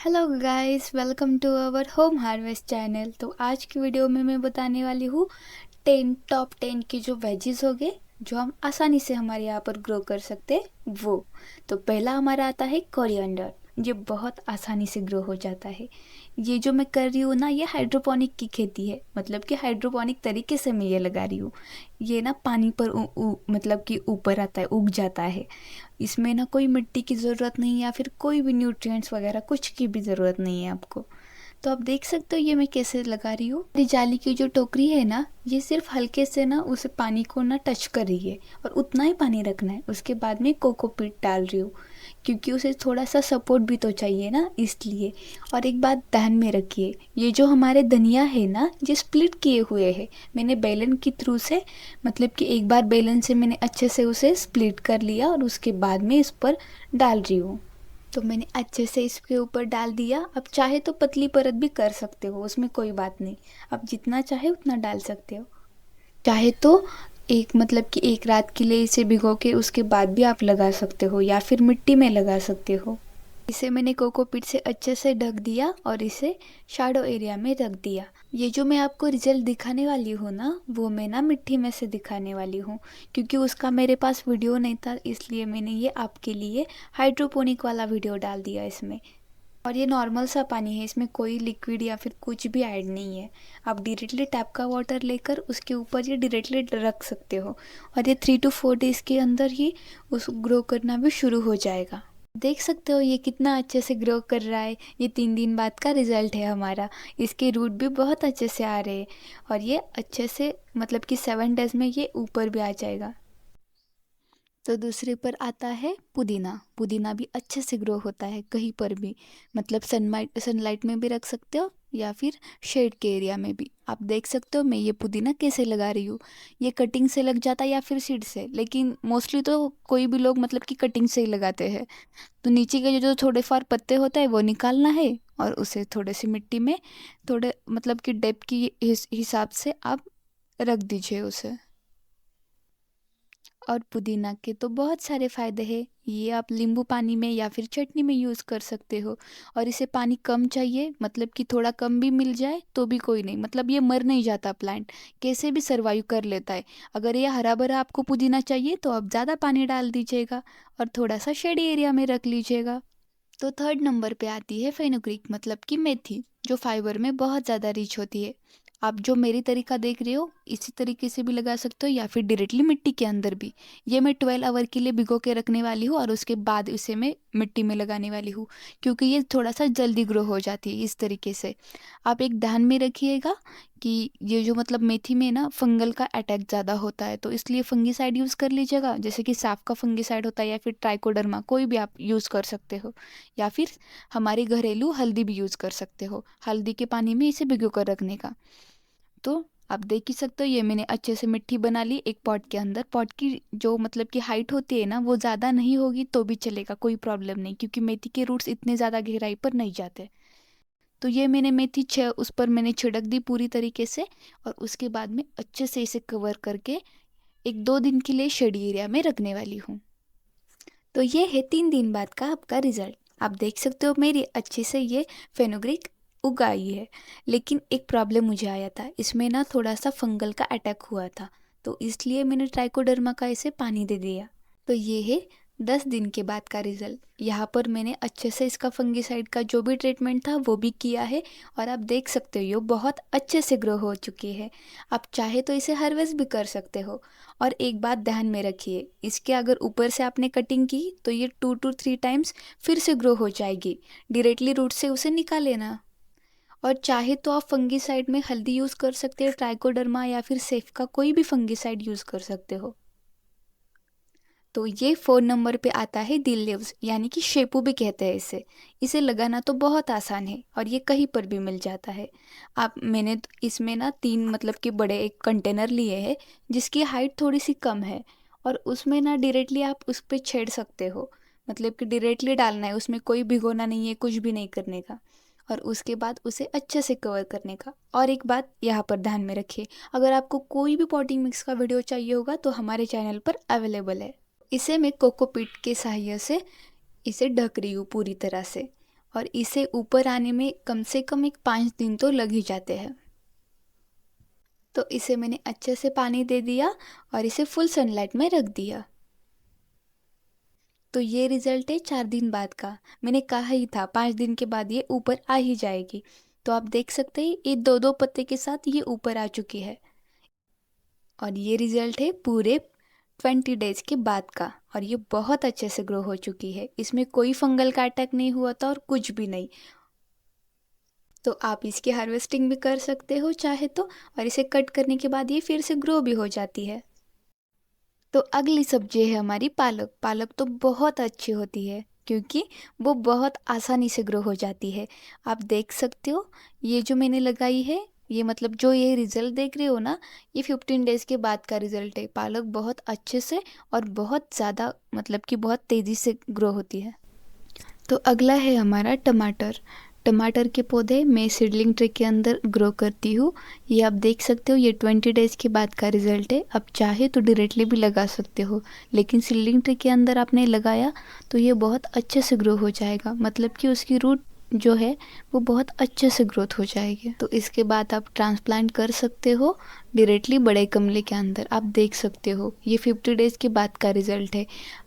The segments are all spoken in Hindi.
Hello guys, welcome to our home harvest channel. तो आज की वीडियो में मैं बताने वाली हूँ टॉप 10 की जो वेजीज हो गए जो हम आसानी से हमारे यहाँ पर ग्रो कर सकते हैं वो। तो पहला हमारा आता है कोरिएंडर। ये बहुत आसानी से ग्रो हो जाता है। ये जो मैं कर रही हूँ ना, ये हाइड्रोपोनिक की खेती है, मतलब कि हाइड्रोपोनिक तरीके से मैं ये लगा रही हूँ। ये ना पानी पर मतलब कि ऊपर आता है, उग जाता है। इसमें ना कोई मिट्टी की ज़रूरत नहीं या फिर कोई भी न्यूट्रिएंट्स वगैरह कुछ की भी ज़रूरत नहीं है आपको। तो आप देख सकते हो ये मैं कैसे लगा रही हूँ। ये जाली की जो टोकरी है ना, ये सिर्फ हल्के से ना उसे पानी को ना टच कर रही है और उतना ही पानी रखना है। उसके बाद में कोकोपीट डाल रही हूँ क्योंकि उसे थोड़ा सा सपोर्ट भी तो चाहिए ना, इसलिए। और एक बात ध्यान में रखिए, ये जो हमारे धनिया है ना, ये स्प्लिट किए हुए हैं। मैंने बेलन के थ्रू से, मतलब कि एक बार बेलन से मैंने अच्छे से उसे स्प्लिट कर लिया और उसके बाद में इस पर डाल रही हूँ। तो मैंने अच्छे से इसके ऊपर डाल दिया। अब चाहे तो पतली परत भी कर सकते हो, उसमें कोई बात नहीं। आप जितना चाहे उतना डाल सकते हो। चाहे तो एक, मतलब कि एक रात के लिए इसे भिगो के उसके बाद भी आप लगा सकते हो या फिर मिट्टी में लगा सकते हो। इसे मैंने कोकोपीट से अच्छे से ढक दिया और इसे शैडो एरिया में रख दिया। ये जो मैं आपको रिजल्ट दिखाने वाली हूँ ना, वो मैं ना मिट्टी में से दिखाने वाली हूँ क्योंकि उसका मेरे पास वीडियो नहीं था, इसलिए मैंने ये आपके लिए हाइड्रोपोनिक वाला वीडियो डाल दिया इसमें। और ये नॉर्मल सा पानी है, इसमें कोई लिक्विड या फिर कुछ भी ऐड नहीं है। आप डायरेक्टली टैप का वाटर लेकर उसके ऊपर ये डायरेक्टली रख सकते हो और ये 3 to 4 डेज़ के अंदर ही उस ग्रो करना भी शुरू हो जाएगा। देख सकते हो ये कितना अच्छे से ग्रो कर रहा है। ये 3 दिन बाद का रिजल्ट है हमारा। इसके रूट भी बहुत अच्छे से आ रहे हैं और ये अच्छे से, मतलब कि 7 डेज़ में ये ऊपर भी आ जाएगा। तो दूसरे पर आता है पुदीना। पुदीना भी अच्छे से ग्रो होता है कहीं पर भी, मतलब सनलाइट में भी रख सकते हो या फिर शेड के एरिया में भी। आप देख सकते हो मैं ये पुदीना कैसे लगा रही हूँ। ये कटिंग से लग जाता है या फिर सीड से, लेकिन मोस्टली तो कोई भी लोग मतलब कि कटिंग से ही लगाते हैं। तो नीचे के जो जो थोड़े फार पत्ते होते हैं वो निकालना है और उसे थोड़े सी मिट्टी में, थोड़े मतलब कि डेप्थ की हिसाब से आप रख दीजिए उसे। और पुदीना के तो बहुत सारे फ़ायदे हैं। ये आप नींबू पानी में या फिर चटनी में यूज़ कर सकते हो। और इसे पानी कम चाहिए, मतलब कि थोड़ा कम भी मिल जाए तो भी कोई नहीं, मतलब ये मर नहीं जाता प्लांट, कैसे भी सर्वाइव कर लेता है। अगर ये हरा भरा आपको पुदीना चाहिए तो आप ज़्यादा पानी डाल दीजिएगा और थोड़ा सा शेडी एरिया में रख लीजिएगा। तो थर्ड नंबर पे आती है फेनुग्रीक, मतलब कि मेथी, जो फाइबर में बहुत ज़्यादा रिच होती है। आप जो मेरी तरीका देख रहे हो इसी तरीके से भी लगा सकते हो या फिर डायरेक्टली मिट्टी के अंदर भी। ये मैं 12 आवर के लिए भिगो के रखने वाली हूँ और उसके बाद इसे मैं मिट्टी में लगाने वाली हूँ क्योंकि ये थोड़ा सा जल्दी ग्रो हो जाती है इस तरीके से। आप एक ध्यान में रखिएगा कि ये जो, मतलब मेथी में ना फंगल का अटैक ज़्यादा होता है, तो इसलिए फंगीसाइड यूज़ कर लीजिएगा, जैसे कि साफ का फंगीसाइड होता है या फिर ट्राइकोडर्मा, कोई भी आप यूज़ कर सकते हो। या फिर हमारी घरेलू हल्दी भी यूज़ कर सकते हो, हल्दी के पानी में इसे भिगो कर रखने का। तो आप देख ही सकते हो ये मैंने अच्छे से मिट्टी बना ली एक पॉट के अंदर। पॉट की जो, मतलब कि हाइट होती है ना, वो ज़्यादा नहीं होगी तो भी चलेगा, कोई प्रॉब्लम नहीं, क्योंकि मेथी के रूट्स इतने ज़्यादा गहराई पर नहीं जाते। तो ये मैंने मेथी उस पर मैंने छिड़क दी पूरी तरीके से और उसके बाद में अच्छे से इसे कवर करके 1-2 दिन के लिए शेडी एरिया में रखने वाली हूँ। तो ये है 3 दिन बाद का आपका रिजल्ट। आप देख सकते हो मेरी अच्छे से ये फेनुग्रीक उग आई है। लेकिन एक प्रॉब्लम मुझे आया था, इसमें ना थोड़ा सा फंगल का अटैक हुआ था, तो इसलिए मैंने ट्राइकोडर्मा का इसे पानी दे दिया। तो ये है 10 दिन के बाद का रिजल्ट। यहाँ पर मैंने अच्छे से इसका फंगीसाइड का जो भी ट्रीटमेंट था वो भी किया है और आप देख सकते हो ये बहुत अच्छे से ग्रो हो चुकी है। आप चाहे तो इसे हार्वेस्ट भी कर सकते हो। और एक बात ध्यान में रखिए, इसके अगर ऊपर से आपने कटिंग की तो ये 2 to 3 टाइम्स फिर से ग्रो हो जाएगी। डायरेक्टली रूट से उसे निकाल लेना। और चाहे तो आप फंगीसाइड में हल्दी यूज़ कर सकते हो, ट्राइकोडर्मा या फिर सेफ का कोई भी फंगीसाइड यूज़ कर सकते हो। तो ये 4 नंबर पे आता है दिल लीव्स, यानी कि शेपू भी कहते हैं इसे। इसे लगाना तो बहुत आसान है और ये कहीं पर भी मिल जाता है। मैंने इसमें ना 3, मतलब कि बड़े एक कंटेनर लिए हैं जिसकी हाइट थोड़ी सी कम है और उसमें ना डायरेक्टली आप उस पर छेड़ सकते हो, मतलब कि डायरेक्टली डालना है, उसमें कोई भिगोना नहीं है, कुछ भी नहीं करने का। और उसके बाद उसे अच्छे से कवर करने का। और एक बात यहाँ पर ध्यान में रखिए, अगर आपको कोई भी पॉटिंग मिक्स का वीडियो चाहिए होगा तो हमारे चैनल पर अवेलेबल है। इसे मैं कोकोपीट के सहायता से इसे ढक रही हूँ पूरी तरह से। और इसे ऊपर आने में कम से कम एक 5 दिन तो लग ही जाते हैं। तो इसे मैंने अच्छे से पानी दे दिया और इसे फुल सनलाइट में रख दिया। तो ये रिजल्ट है 4 दिन बाद का। मैंने कहा ही था 5 दिन के बाद ये ऊपर आ ही जाएगी। तो आप देख सकते हैं ये 2-2 पत्ते के साथ ये ऊपर आ चुकी है। और ये रिजल्ट है पूरे 20 डेज के बाद का, और ये बहुत अच्छे से ग्रो हो चुकी है। इसमें कोई फंगल का अटैक नहीं हुआ था और कुछ भी नहीं। तो आप इसकी हार्वेस्टिंग भी कर सकते हो चाहे तो, और इसे कट करने के बाद ये फिर से ग्रो भी हो जाती है। तो अगली सब्जी है हमारी पालक। पालक तो बहुत अच्छी होती है क्योंकि वो बहुत आसानी से ग्रो हो जाती है। आप देख सकते हो ये जो मैंने लगाई है, ये मतलब जो ये रिज़ल्ट देख रहे हो ना, ये 15 डेज़ के बाद का रिज़ल्ट है। पालक बहुत अच्छे से और बहुत ज़्यादा मतलब कि बहुत तेज़ी से ग्रो होती है। तो अगला है हमारा टमाटर। टमाटर के पौधे मैं सीडलिंग ट्रे के अंदर ग्रो करती हूँ। ये आप देख सकते हो, ये 20 डेज़ के बाद का रिज़ल्ट है। आप चाहे तो डायरेक्टली भी लगा सकते हो, लेकिन सीडलिंग ट्रे के अंदर आपने लगाया तो ये बहुत अच्छे से ग्रो हो जाएगा। मतलब कि उसकी रूट जो है वो बहुत अच्छे से ग्रोथ हो जाएगी। तो इसके बाद आप ट्रांसप्लांट कर सकते हो डायरेक्टली बड़े गमले के अंदर। आप देख सकते हो ये 50 डेज़ के बाद का रिज़ल्ट है।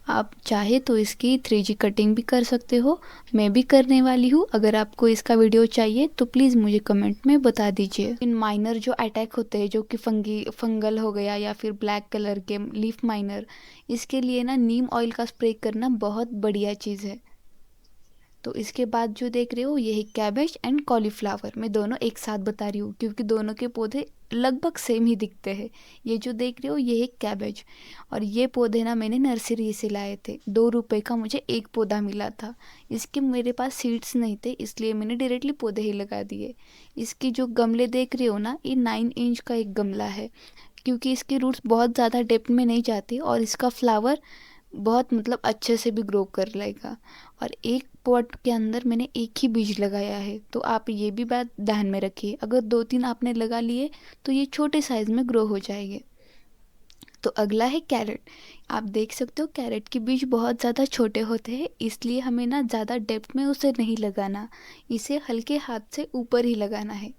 आप चाहे तो इसकी 3G कटिंग भी कर सकते हो, मैं भी करने वाली हूँ। अगर आपको इसका वीडियो चाहिए तो प्लीज़ मुझे कमेंट में बता दीजिए। इन माइनर जो अटैक होते हैं, जो कि फंगल हो गया या फिर ब्लैक कलर के लीफ माइनर, इसके लिए ना नीम ऑयल का स्प्रे करना बहुत बढ़िया चीज़ है। तो इसके बाद जो देख रहे हो ये है कैबेज एंड कॉलीफ्लावर। मैं दोनों एक साथ बता रही हूँ क्योंकि दोनों के पौधे लगभग सेम ही दिखते हैं। ये जो देख रहे हो ये है कैबेज, और ये पौधे ना मैंने नर्सरी से लाए थे। 2 रुपए का मुझे एक पौधा मिला था। इसके मेरे पास सीड्स नहीं थे, इसलिए मैंने डायरेक्टली पौधे ही लगा दिए। इसकी जो गमले देख रहे हो ना, ये 9 इंच का एक गमला है क्योंकि इसकी रूट्स बहुत ज़्यादा डेप्थ में नहीं जाती और इसका फ्लावर बहुत मतलब अच्छे से भी ग्रो कर लेगा। और एक पॉट के अंदर मैंने एक ही बीज लगाया है, तो आप ये भी बात ध्यान में रखिए। अगर 2-3 आपने लगा लिए तो ये छोटे साइज़ में ग्रो हो जाएंगे। तो अगला है कैरेट। आप देख सकते हो कैरेट के बीज बहुत ज़्यादा छोटे होते हैं, इसलिए हमें ना ज़्यादा डेप्थ में उसे नहीं लगाना, इसे हल्के हाथ से ऊपर ही लगाना है।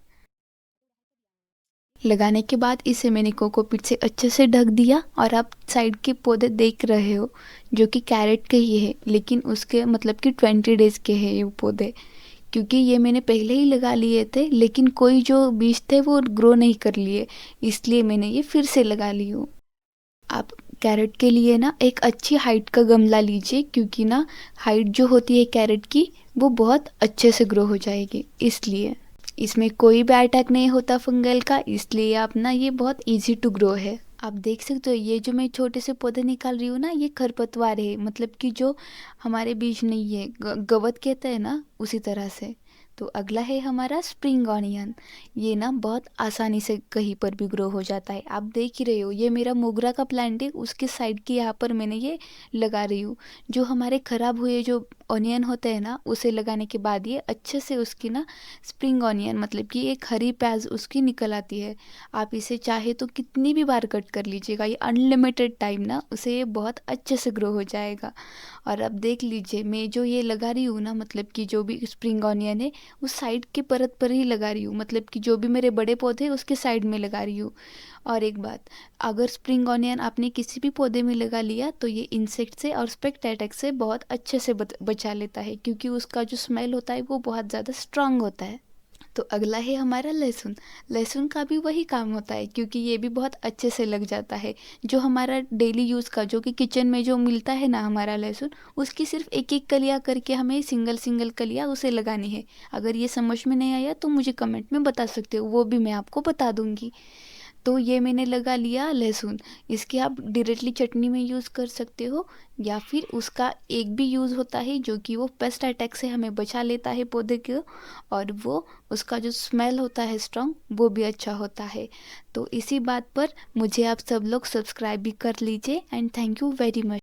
लगाने के बाद इसे मैंने कोकोपीट से अच्छे से ढक दिया, और आप साइड के पौधे देख रहे हो जो कि कैरेट के ही है, लेकिन उसके मतलब कि 20 डेज़ के हैं ये पौधे। क्योंकि ये मैंने पहले ही लगा लिए थे, लेकिन कोई जो बीज थे वो ग्रो नहीं कर लिए, इसलिए मैंने ये फिर से लगा ली हूँ। आप कैरेट के लिए ना एक अच्छी हाइट का गमला लीजिए, क्योंकि ना हाइट जो होती है कैरेट की वो बहुत अच्छे से ग्रो हो जाएगी। इसलिए इसमें कोई भी अटैक नहीं होता फंगल का, इसलिए आप ना ये बहुत इजी टू ग्रो है। आप देख सकते हो ये जो मैं छोटे से पौधे निकाल रही हूँ ना, ये खरपतवार है, मतलब कि जो हमारे बीज नहीं है, गवत कहते हैं ना, उसी तरह से। तो अगला है हमारा स्प्रिंग ऑनियन। ये ना बहुत आसानी से कहीं पर भी ग्रो हो जाता है। आप देख ही रहे हो ये मेरा मोगरा का प्लांट है, उसके साइड के यहाँ पर मैंने ये लगा रही हूँ। जो हमारे ख़राब हुए जो ऑनियन होते हैं ना, उसे लगाने के बाद ये अच्छे से उसकी ना स्प्रिंग ऑनियन मतलब कि एक हरी प्याज उसकी निकल आती है। आप इसे चाहे तो कितनी भी बार कट कर लीजिएगा, ये अनलिमिटेड टाइम ना उसे ये बहुत अच्छे से ग्रो हो जाएगा। और अब देख लीजिए मैं जो ये लगा रही हूँ ना, मतलब कि जो भी स्प्रिंग ऑनियन है उस साइड के परत पर ही लगा रही हूँ, मतलब कि जो भी मेरे बड़े पौधे हैं उसके साइड में लगा रही हूँ। और एक बात, अगर स्प्रिंग ऑनियन आपने किसी भी पौधे में लगा लिया तो ये इंसेक्ट से और स्पेक्ट अटैक से बहुत अच्छे से बचा लेता है, क्योंकि उसका जो स्मेल होता है वो बहुत ज़्यादा स्ट्रांग होता है। तो अगला है हमारा लहसुन। लहसुन का भी वही काम होता है, क्योंकि ये भी बहुत अच्छे से लग जाता है। जो हमारा डेली यूज़ का जो कि किचन में जो मिलता है ना हमारा लहसुन, उसकी सिर्फ एक एक कलियाँ करके हमें सिंगल सिंगल कलियाँ उसे लगानी है। अगर ये समझ में नहीं आया तो मुझे कमेंट में बता सकते हो, वो भी मैं आपको बता दूँगी। तो ये मैंने लगा लिया लहसुन। इसके आप डायरेक्टली चटनी में यूज़ कर सकते हो, या फिर उसका एक भी यूज़ होता है जो कि वो पेस्ट अटैक से हमें बचा लेता है पौधे को, और वो उसका जो स्मेल होता है स्ट्रॉन्ग, वो भी अच्छा होता है। तो इसी बात पर मुझे आप सब लोग सब्सक्राइब भी कर लीजिए, and thank you very much.